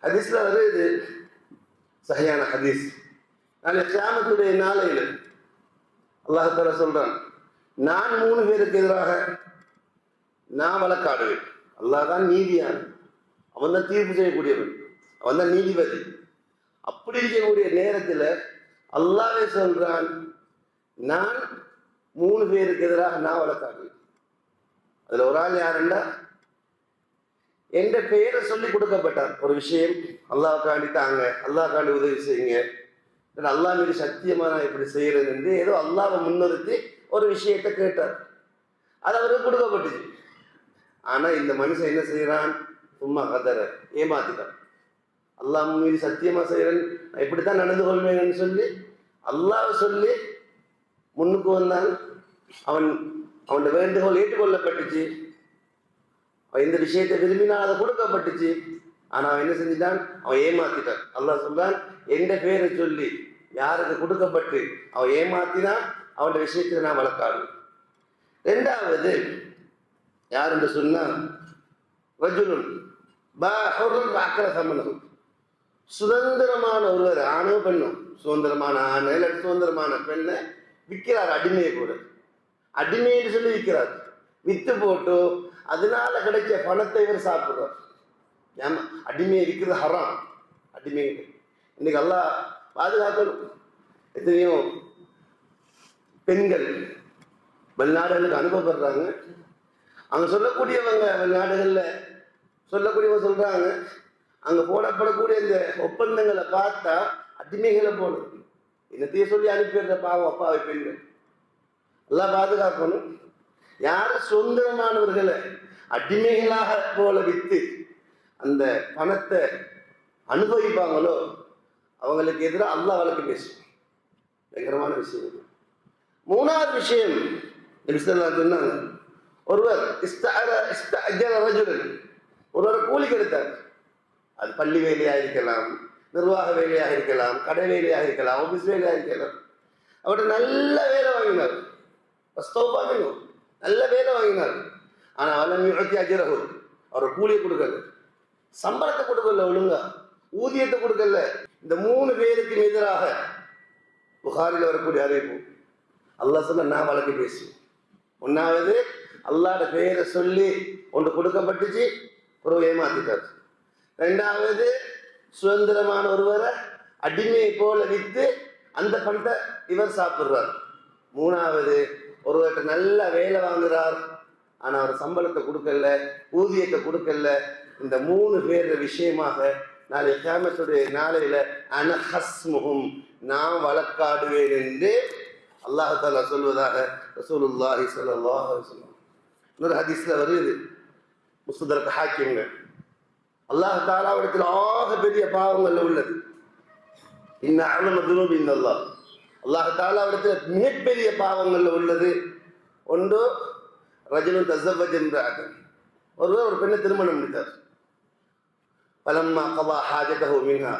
ஹதீஸ்ல வருது, சஹீஹான ஹதீஸ். நாளை கியாமத்துடைய நாளையில் அல்லாஹ் தஆலா சொல்றான், நான் 3 பேருக்கு எதிராக நான் வழக்காடுவேன். அல்லாஹ் தான் நீதியான், அவன் தான் தீர்ப்பு செய்யக்கூடியவன், அவன் தான் நீதிபதி. அப்படி இருக்கக்கூடிய நேரத்தில் அல்லாஹ்வே சொல்றான், நான் 3 பேருக்கு எதிராக நான் வழக்காடுவேன். அதுல ஒரு ஆள் யாருன்னா, என்ற பெயரை சொல்லி கொடுக்கப்பட்டார். ஒரு விஷயம் அல்லாஹ்காண்டி தாங்க, அல்லாஹ்காண்டி உதவி செய்யுங்க, அல்லாஹ் மீது சத்தியமா நான் இப்படி செய்யறது என்று ஏதோ அல்லாஹ்வை முன்னிறுத்தி ஒரு விஷயத்தை கேட்டார். அது அவருக்கு கொடுக்கப்பட்டுச்சு. ஆனா இந்த மனுஷன் என்ன செய்யறான்? சும்மா கதற ஏமாத்திட்டான். அல்லாஹ் மீது சத்தியமா செய்யறேன், நான் இப்படித்தான் நடந்து கொள்வேன்னு சொல்லி அல்லாஹ் சொல்லி முன்னுக்கு வந்தான். அவன் வேண்டுகோள் ஏற்றுக்கொள்ளப்பட்டுச்சு. இந்த விஷயத்தை விரும்பினா அதை கொடுக்கப்பட்டுச்சு. ஆனா அவன் என்ன செஞ்சிட்டான்? அவன் ஏமாத்திட்டான். அல்லாஹ் சொல்றான், எந்த பேரை சொல்லி யாருக்கு கொடுக்கப்பட்டு அவன் ஏமாத்தினான், அவன் விஷயத்துல நான் வழக்காடுவேன். 2வது யார் என்று சொன்னால், ரஜுலுன் பாஹுருன் வஅக்கல சமனஹு, சுதந்திரமான ஒருவர், ஆணோ பெண்ணோ, சுதந்திரமான ஆணை அல்லது சுதந்திரமான பெண்ணை விற்கிறார். அடிமையை கூட அடிமைன்னு சொல்லி விற்கிறார். வித்து போட்டு அதனால கிடைச்ச பணத்தை இவர் சாப்பிடுறார். ஏமா அடிமையை விற்கிறது ஹராம். அடிமை இன்னைக்கு அல்லாஹ் பாதுகாக்கணும். எத்தனையோ பெண்கள் வெளிநாடுகளுக்கு அனுப்பப்படுறாங்க. அங்க சொல்லக்கூடியவங்க, வெளிநாடுகள்ல சொல்லக்கூடியவங்க சொல்றாங்க, அங்க போடப்படக்கூடிய இந்த ஒப்பந்தங்களை பார்த்தா அடிமைகளை போடுது. என்னத்தையும் சொல்லி அனுப்பிடுற பாவம் அப்பாவை பெண்கள். எல்லாம் பாதுகாக்கணும். யார சுதந்திரமானவர்களை அடிமைகளாக போல வித்து அந்த பணத்தை அனுபவிப்பாங்களோ அவங்களுக்கு எதிராக அல்லாஹ் வழக்கு பேசும். பயங்கரமான விஷயம். 3வது விஷயம் சொன்னாங்க, ஒருவர் ஒருவர் கூலிக்கு எடுத்தார். அது பள்ளி வேலையாக இருக்கலாம், நிர்வாக வேலையாக இருக்கலாம், கடை வேலையாக இருக்கலாம், ஆபீஸ் வேலையாக இருக்கலாம். அவர்கிட்ட நல்ல வேலை வாங்கினார், நல்ல வேலை வாங்கினார். ஆனா அவர் கூலியை கொடுக்கல, சம்பளத்தை கொடுக்கல, ஒழுங்கா ஊதியத்தை கொடுக்கல. இந்த 3 பேருக்கு எதிராக புகாரில் வரக்கூடிய அறிவிப்பு, அல்லாஹ் சொன்ன நான் வழக்கு பேசுவேன். 1வது அல்லாஹ்ட பெயரை சொல்லி ஒன்று கொடுக்கப்பட்டுச்சு, ஒரு ஏமாத்திட்டார். 2வது சுதந்திரமான ஒருவரை அடிமையை போல வித்து அந்த பணத்தை இவர் சாப்பிடுறார். 3வது ஒருவர்கிட்ட நல்ல வேலை வாங்குறார், ஆனா அவர் சம்பளத்தை கொடுக்கல, ஊதியத்தை கொடுக்கல. இந்த 3 பேர் விஷயமாக நாளை கியாமத்துடைய நாளையில அன ஹஸ்முஹும், நான் வழக்காடுவேன் என்று அல்லாஹ் தஆலா சொல்வதாக ரசூலுல்லாஹி ஸல்லல்லாஹு அலைஹி வஸல்லம் இன்னொரு ஹதீஸ்ல வருது. முஸ்தரக் ஹாக்கிம்ங்க, அல்லாஹ் தஆலாவிடத்தில் ஆக பெரிய பாவங்கள் உள்ளது. இன்ன அஅலம துனூபி இன்னல்லாஹ், அல்லாஹ் தஆலாவிடத்தில் மிகப்பெரிய பாவங்கள் உள்ளது. ஒன்று ரஜுலுன் தஸவ்வஜ இம்ரஅத்தன், ஒருவர் ஒரு பெண்ணை திருமணம் முடித்தார். பலம்மா கதா ஹாஜதஹு மின்ஹா,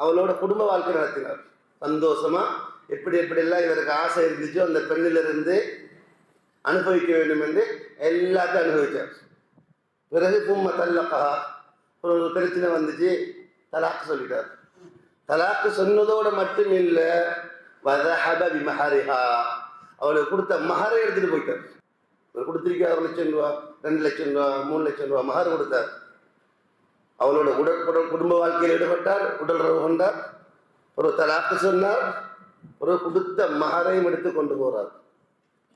அவளோட குடும்ப வாழ்க்கை நடத்தினார். சந்தோஷமா எப்படி எப்படியெல்லாம் இவருக்கு ஆசை இருந்துச்சோ அந்த பெண்ணிலிருந்து அனுபவிக்க வேண்டும் என்று எல்லாத்தையும் அனுபவிச்சார். பிறகு கும்ம தல்லகா, ஒரு பிரச்சனை வந்துச்சு, தலாக்கு சொல்லிட்டார். தலாக்கு சொன்னதோட மட்டும் இல்லை, வதஹப பிமஹரிஹா, அவளுக்கு கொடுத்த மஹரை எடுத்துட்டு போயிட்டார். அவர் கொடுத்திருக்கார் 1 லட்சம் ரூபா, 2 லட்சம் ரூபா, 3 லட்சம் ரூபா மஹர் கொடுத்தார். அவளோட குடும்ப வாழ்க்கையில் ஈடுபட்டார், உடல் உறவு கொண்டார், ஒரு தலாக்கு சொன்னார், ஒரு கொடுத்த மஹரையும் எடுத்து கொண்டு போறார்.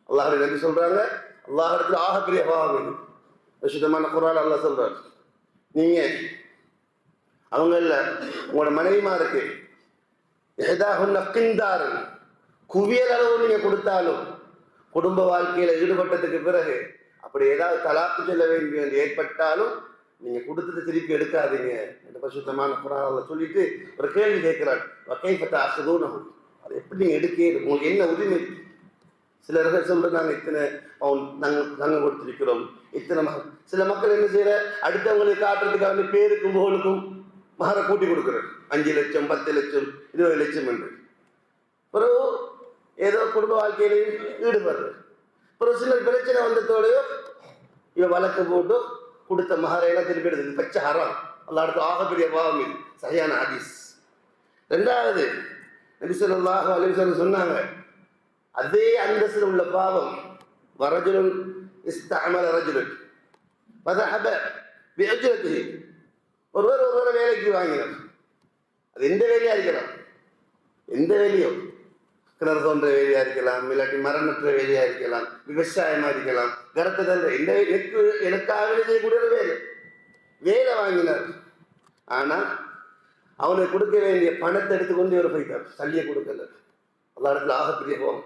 அல்லாஹ்வுடைய நபி சொல்றாங்க, அல்லாஹ்விடத்தில் ஆகப்பெரிய பாவம் இது. பரிசுத்தமான குர்ஆன் அல்லாஹ் சொல்றார், நீங்க அவங்கள உங்களோட மனைவிமாருக்கு இஹ்தாஹுன்ன கிந்தார், குவியல் அளவு நீங்க கொடுத்தாலும் குடும்ப வாழ்க்கையில ஈடுபட்டதுக்கு பிறகு அப்படி ஏதாவது தலாக்கு சொல்ல வேண்டியது ஏற்பட்டாலும் நீங்க கொடுத்தது திருப்பி எடுக்காதீங்க என்று பரிசுத்தமான குர்ஆன் அல்லாஹ் சொல்லிட்டு ஒரு கேள்வி கேட்கிறார், வகைஃப தஅஸுதூனஹு, அது எப்படி நீங்க எடுக்கிறீங்க, உங்களுக்கு என்ன உரிமை? சிலர்கள் சொல்றது, நாங்கள் இத்தனை நாங்கள் கொடுத்திருக்கிறோம், இத்தனை மகன். சில மக்கள் என்ன செய்யற, அடுத்தவங்களுக்கு காட்டுறதுக்காக பேருக்கும் புகழுக்கும் மகரை கூட்டி கொடுக்குறாரு. 5 லட்சம், 10 லட்சம், 20 லட்சம் என்று. பிறகு ஏதோ குடும்ப வாழ்க்கையிலையும் ஈடுபடுறது. பிறகு சிலர் பிரச்சனை வந்ததோடையோ இவன் வழக்கு போட்டு கொடுத்த மகரையெல்லாம் திருப்பி எடுத்து பச்சை ஹராம். அல்லாஹ்வுக்கு ஆகப்பெரிய பாவம் இது. சரியான ஹதீஸ். ரெண்டாவது, நபி ஸல்லல்லாஹு அலைஹி வஸல்லம் சொன்னாங்க, அதே அந்தஸ்தில் உள்ள பாவம், வரஜுலுன் இஸ்தஅமல ரஜுலுன் ஃபதஹப பிஅஜ்ரதிஹி, ஒருவர் வேலைக்கு வாங்கினார். அது எந்த வேலையா இருக்கலாம், எந்த வேலையோ, கிணறு தோன்ற வேலையா இருக்கலாம், இல்லாட்டி மரணற்ற வேலையா இருக்கலாம், விவசாயமா இருக்கலாம், கரத்துதல், எந்த எனக்காக செய்யக்கூடிய ஒரு வேலை வாங்கினார். ஆனா அவனுக்கு கொடுக்க வேண்டிய பணத்தை எடுத்துக்கொண்டு இவர் போயிட்டார், சல்லியை கொடுக்கல. அல்லா இடத்துல ஆகப்பெரிய கோபம்.